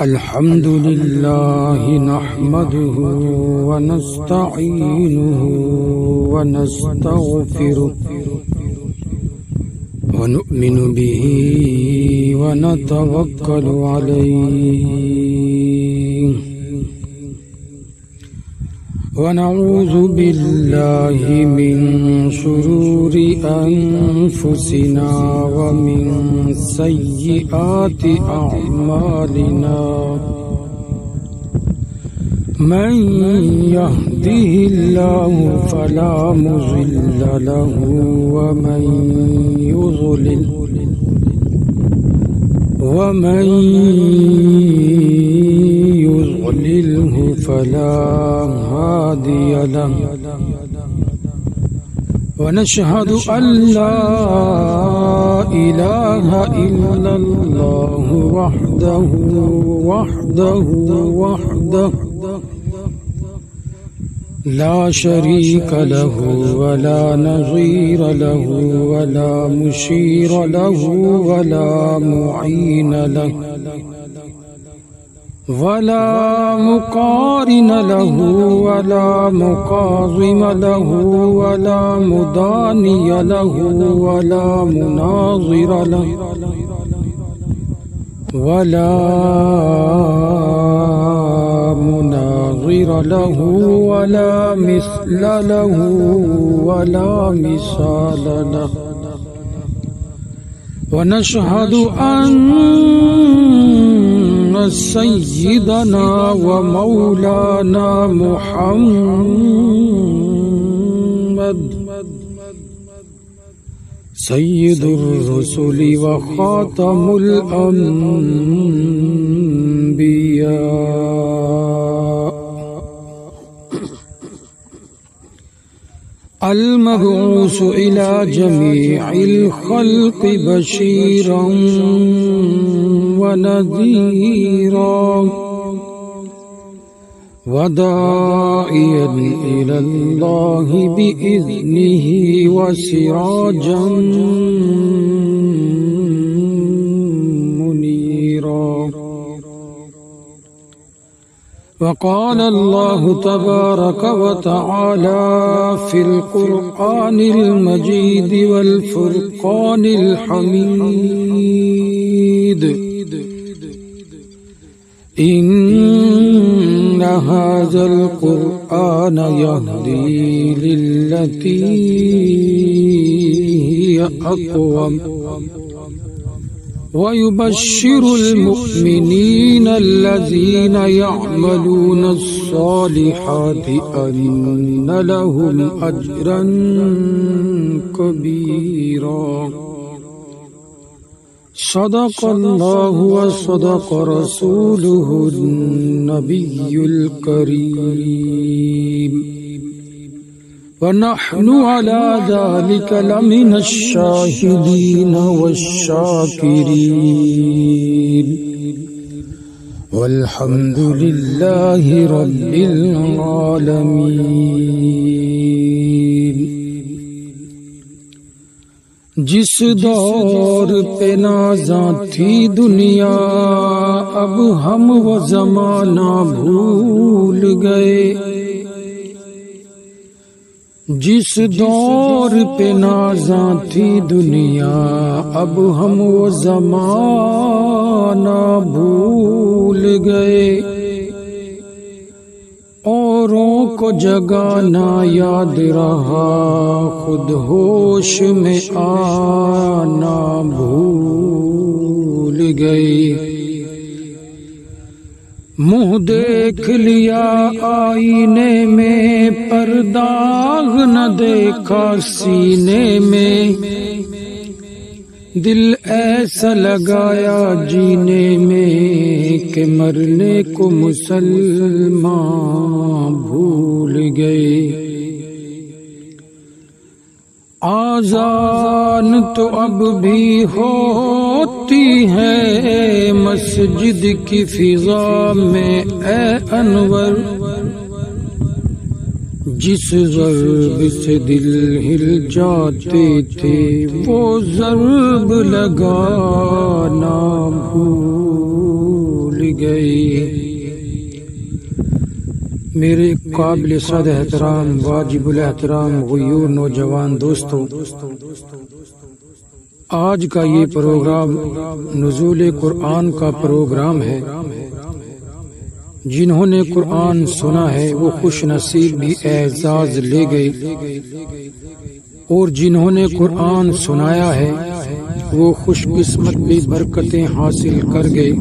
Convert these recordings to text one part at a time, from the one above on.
الحمد لله نحمده ونستعينه ونستغفره ونؤمن به ونتوكل عليه ونعوذ بالله من شرور أنفسنا ومن سيئات أعمالنا من يهده الله فلا مضل له ومن يضلله فلا هادي له ونشهد أن لا إله إلا الله وحده لا شريك له ولا نظير له ولا مشير له ولا معين له ولا مقارن له ولا مقاوم له ولا مضاني له ولا مناظر له ولا مثل له ولا مثال له ونشهد أن سيدنا ومولانا محمد سيد الرسل وخاتم الأنبياء المبعوث إلى جميع الخلق بشيرا ونذيرا وداعيا إلى الله بإذنه وسراجا منيرا وقال الله تبارك وتعالى في القرآن المجيد والفرقان الحميد إن هذا القرآن يهدي للتي هي أقوم ويبشر المؤمنين الذين يعملون الصالحات أن لهم أجرا كبيرا صدق الله وصدق رسوله النبي الكريم ونحن على ذلك لمن الشاهدين والشاكرين والحمد لله رب العالمين جس دور پہ نازاں تھی دنیا اب ہم وہ زمانہ بھول گئے جس دور پہ نازاں تھی دنیا اب ہم وہ زمانہ بھول گئے اوروں کو جگانا یاد رہا خود ہوش میں آنا بھول گئے منہ دیکھ لیا آئینے میں پر داغ نہ دیکھا سینے میں دل ایسا لگایا جینے میں کہ مرنے کو مسلمان بھول گئے آذان تو اب بھی ہوتی ہے مسجد کی فضا میں اے انور جس ضرب سے دل ہل جاتے تھے وہ ضرب لگانا بھول گئے۔ میرے قابل صد احترام واجب الاحترام غیور نوجوان دوستو، آج کا یہ پروگرام نزول قرآن کا پروگرام ہے۔ جنہوں نے قرآن سنا ہے وہ خوش نصیب بھی اعزاز لے گئے، اور جنہوں نے قرآن سنایا ہے وہ خوش قسمت بھی برکتیں حاصل کر گئے۔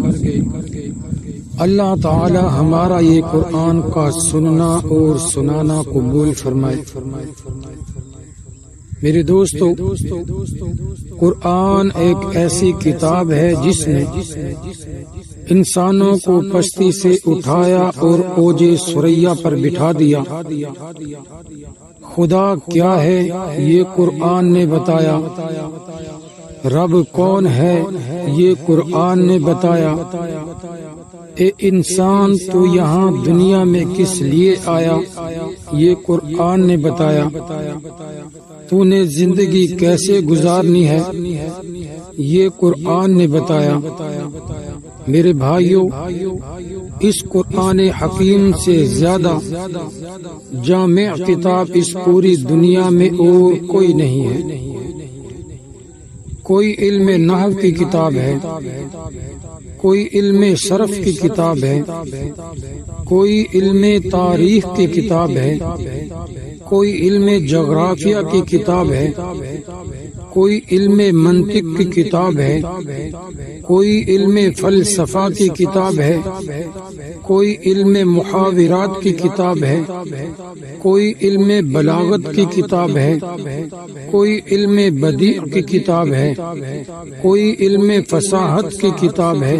اللہ تعالی ہمارا یہ قرآن کا سننا اور سنانا قبول فرمائے۔ میرے دوستو، قرآن ایک ایسی کتاب ہے جس نے انسانوں کو پستی سے اٹھایا اور اوج ثریا پر بٹھا دیا۔ خدا کیا ہے یہ قرآن نے بتایا، رب کون ہے یہ قرآن نے بتایا۔ اے انسان تو یہاں دنیا میں کس لیے آیا یہ قرآن نے بتایا۔ تو نے زندگی کیسے گزارنی ہے یہ قرآن نے بتایا۔ میرے بھائیوں، اس قرآن حکیم سے زیادہ جامع کتاب اس پوری دنیا میں اور کوئی نہیں ہے۔ کوئی علم نحو کی کتاب ہے، کوئی علم صرف کی کتاب ہے، کوئی علم تاریخ کی کتاب ہے، کوئی علم جغرافیہ کی کتاب ہے، کوئی علم منطق کی کتاب ہے، کوئی علم فلسفہ کی کتاب ہے، کوئی علم محاورات کی کتاب ہے، کوئی علم بلاغت کی کتاب ہے، کوئی علم بدیع کی کتاب ہے، کوئی علم فصاحت کی کتاب ہے۔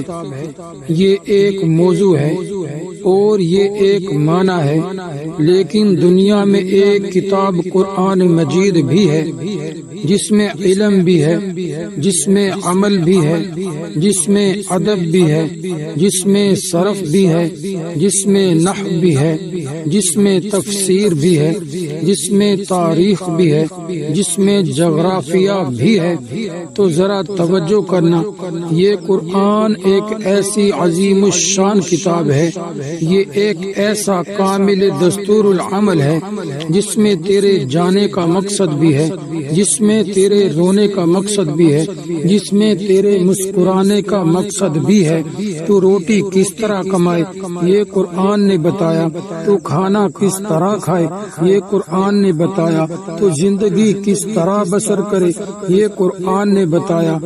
یہ ایک موضوع ہے اور یہ ایک معنی ہے، لیکن دنیا میں ایک کتاب قرآن مجید بھی ہے جس میں علم بھی ہے، جس میں عمل بھی ہے، جس میں ادب بھی ہے، جس میں صرف بھی ہے، جس میں نحو بھی ہے، جس میں تفسیر بھی ہے، جس میں تاریخ بھی ہے، جس میں جغرافیہ بھی ہے۔ تو ذرا توجہ کرنا، یہ قرآن ایک ایسی عظیم الشان کتاب ہے، یہ ایک ایسا کامل دستور العمل ہے جس میں تیرے جانے کا مقصد بھی ہے، جس میں تیرے رونے کا مقصد بھی ہے، جس میں تیرے مسکرانے کا مقصد بھی ہے۔ تو روٹی کس طرح کمائے یہ قرآن نے بتایا، تو کھانا کس طرح کھائے یہ قرآن نے بتایا، تو زندگی کس طرح بسر کرے یہ قرآن نے بتایا،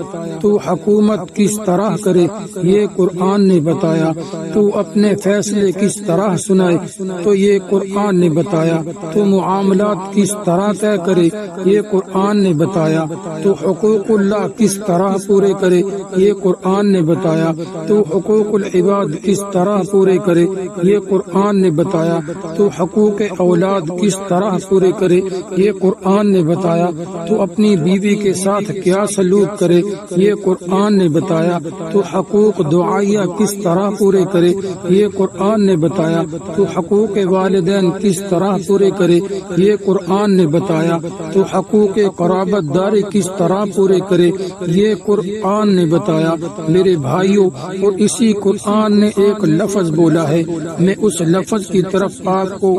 تو حکومت کس طرح کرے یہ قرآن نے بتایا، تو اپنے فیصلے کس طرح سنائے تو یہ قرآن نے بتایا، تو معاملات کس طرح طے کرے یہ قرآن نے بتایا، تو حقوق اللہ کس طرح پورے کرے یہ قرآن نے بتایا، تو حقوق العباد کس طرح پورے کرے یہ قرآن نے بتایا، تو حقوق اولاد کس طرح پورے کرے یہ قرآن نے بتایا، تو اپنی بیوی کے ساتھ کیا سلوک کرے یہ قرآن نے بتایا، تو حقوق دعائیہ کس طرح پورے کرے یہ قرآن نے بتایا، تو حقوق والدین کس طرح پورے کرے یہ قرآن نے بتایا، تو حقوق قرابت داری کس طرح پورے کرے یہ قرآن نے بتایا۔ میرے بھائیوں، اور اسی قرآن نے ایک لفظ بولا ہے، میں اس لفظ کی طرف آپ کو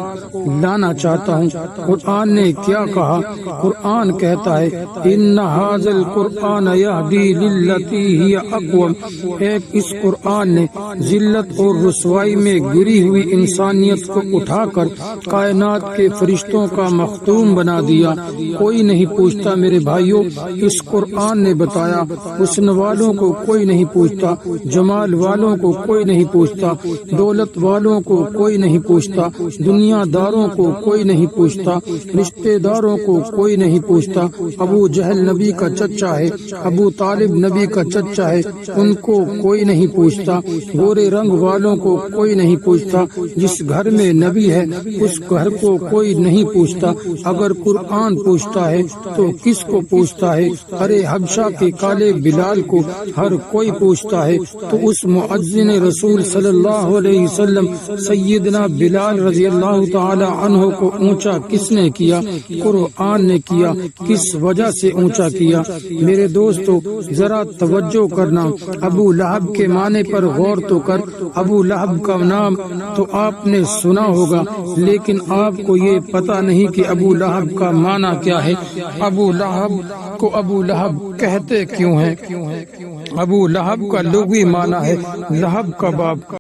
لانا چاہتا ہوں۔ قرآن نے کیا کہا؟ قرآن کہتا ہے ان ھذا القرآن یہدی للتی ہی اقوم۔ ایک اس قرآن نے ذلت اور رسوائی میں گری ہوئی انسانیت کو اٹھا کر کائنات کے فرشتوں کا مختوم بنا دیا۔ کوئی نہیں پوچھتا میرے بھائیوں، اس قرآن نے بتایا، حسن والوں کو کوئی نہیں پوچھتا، جمال والوں کو کوئی نہیں پوچھتا، دولت والوں کو کوئی نہیں پوچھتا، دنیا داروں کو کوئی نہیں پوچھتا، رشتے داروں کو کوئی نہیں پوچھتا۔ ابو جہل نبی کا چچا ہے، ابو طالب نبی کا چچا ہے، ان کو کوئی نہیں پوچھتا۔ گورے رنگ والوں کو کوئی نہیں پوچھتا، جس گھر میں نبی ہے اس گھر کو کوئی نہیں پوچھتا۔ اگر قرآن پوچھتا ہے تو کس کو پوچھتا ہے؟ ارے حبشہ کے کالے بلال کو ہر کوئی پوچھتا ہے، تو اس مؤذن رسول صلی اللہ علیہ وسلم سیدنا بلال رضی اللہ تعالی عنہ کو اونچا کس نے کیا؟ قرآن نے کیا۔ کس وجہ سے اونچا کیا؟ میرے دوستو ذرا توجہ کرنا، ابو لہب کے معنی پر غور تو کر۔ ابو لہب کا نام تو آپ نے سنا ہوگا، لیکن آپ کو یہ پتہ نہیں کہ ابو لہب کا معنی کیا ہے۔ ابو لہب کو ابو لہب کہتے کیوں ہیں؟ ابو لہب کا لغوی معنی ہے لہب کا باپ۔